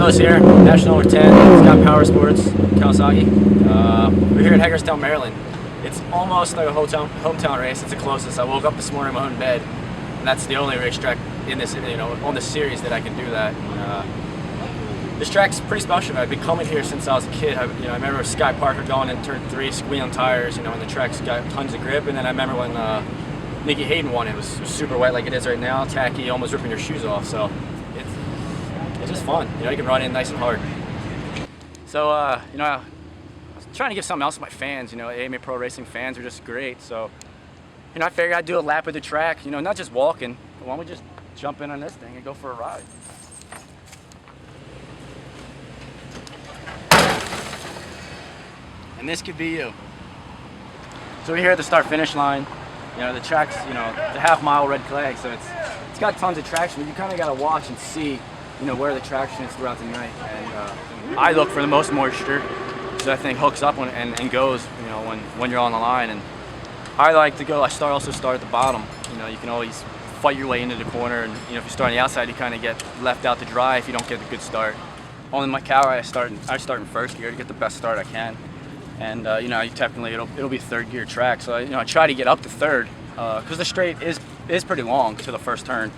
Carlos here, National number 10, Scott Power Sports, Kawasaki. We're here at Hagerstown, Maryland. It's almost like a hometown race. It's the closest. I woke up this morning in my own bed, and that's the only racetrack in this, on this series that I can do that. This track's pretty special. I've been coming here since I was a kid. I remember Sky Parker going in turn 3, squealing tires, and the track's got tons of grip. And then I remember when Nicky Hayden won, it was super wet like it is right now, tacky, almost ripping your shoes off. So it's just fun. You can run in nice and hard. So I was trying to give something else to my fans. AMA Pro Racing fans are just great. So I figured I'd do a lap of the track. Not just walking. But why don't we just jump in on this thing and go for a ride? And this could be you. So we're here at the start-finish line. The track's, the half-mile red clay, so it's got tons of traction. But you kind of got to watch and see, where the traction is throughout the night. And I look for the most moisture, so I think hooks up and goes, when you're on the line. And I like to go. I also start at the bottom. You can always fight your way into the corner, and if you start on the outside, you kind of get left out to dry if you don't get a good start. On my Cowboy, I start in first gear to get the best start I can. And technically it'll be third gear track, so I try to get up to third because the straight is pretty long to the first turn.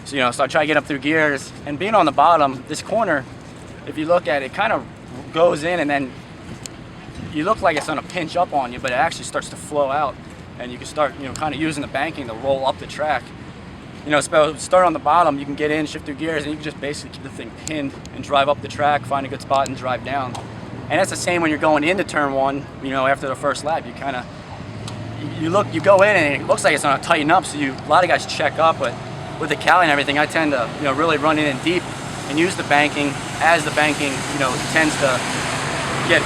So so I try to get up through gears, and being on the bottom, this corner, if you look at it, kind of goes in, and then you look like it's going to pinch up on you, but it actually starts to flow out, and you can start kind of using the banking to roll up the track. Start on the bottom, you can get in, shift through gears, and you can just basically keep the thing pinned and drive up the track, find a good spot, and drive down. And that's the same when you're going into turn 1, after the first lap. You kind of, you go in and it looks like it's going to tighten up, so a lot of guys check up, but with the Cali and everything, I tend to, really run in deep and use the banking. As the banking, tends to get,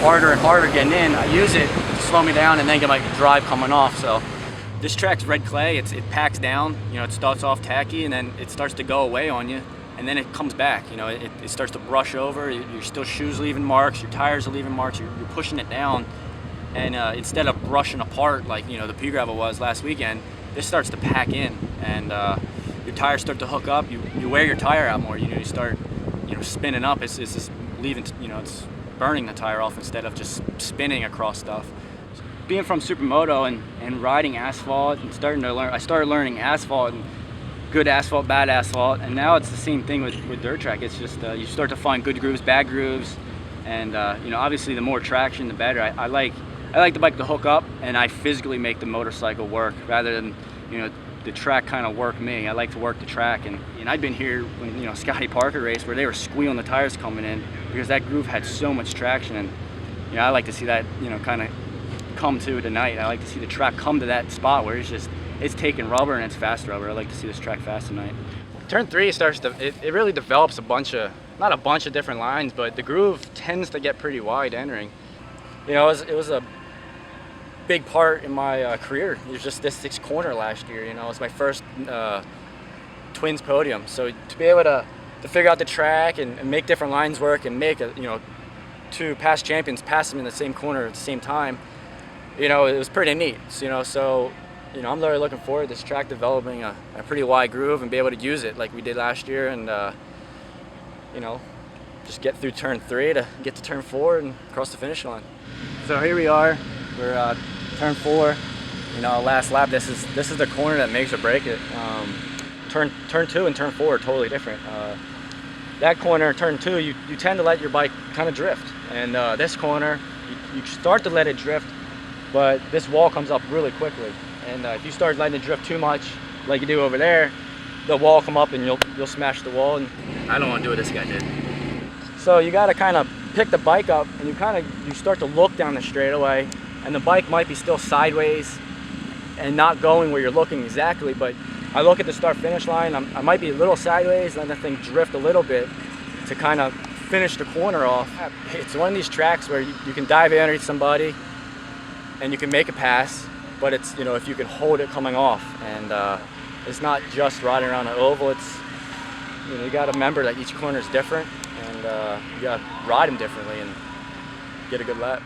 harder and harder getting in, I use it to slow me down and then get my drive coming off. So this track's red clay, it packs down, it starts off tacky and then it starts to go away on you. And then it comes back, it starts to brush over, your shoes leaving marks, your tires are leaving marks, you're pushing it down. And instead of brushing apart like, the pea gravel was last weekend, this starts to pack in, and your tires start to hook up, you wear your tire out more, you start, spinning up, it's just leaving, it's burning the tire off instead of just spinning across stuff. Being from Supermoto and riding asphalt and I started learning asphalt, and good asphalt, bad asphalt, and now it's the same thing with dirt track. It's just you start to find good grooves, bad grooves, and obviously the more traction, the better. I like the bike to hook up, and I physically make the motorcycle work rather than the track kind of work me. I like to work the track, and I've been here when Scotty Parker raced where they were squealing the tires coming in because that groove had so much traction, and I like to see that kind of come to tonight. I like to see the track come to that spot where it's taking rubber and it's fast rubber. I like to see this track fast tonight. Turn 3 starts to, it really develops not a bunch of different lines, but the groove tends to get pretty wide entering. It was a big part in my career. It was just this corner last year. It was my first Twins podium. So to be able to figure out the track and make different lines work and make two past champions pass them in the same corner at the same time, it was pretty neat. So I'm really looking forward to this track developing a pretty wide groove and be able to use it like we did last year, and just get through turn 3 to get to turn 4 and cross the finish line. So here we are. We're turn 4. Last lap. This is the corner that makes or break it. Turn 2 and turn 4 are totally different. That corner, turn 2, you tend to let your bike kind of drift, and this corner, you start to let it drift, but this wall comes up really quickly. And if you start letting it drift too much, like you do over there, the wall come up and you'll smash the wall. And I don't want to do what this guy did. So you got to kind of pick the bike up, and you start to look down the straightaway, and the bike might be still sideways and not going where you're looking exactly. But I look at the start-finish line. I might be a little sideways, and then the thing drift a little bit to kind of finish the corner off. It's one of these tracks where you can dive in underneath somebody, and you can make a pass. But it's, if you can hold it coming off, and it's not just riding around an oval. It's, you got to remember that each corner is different, and you got to ride them differently and get a good lap.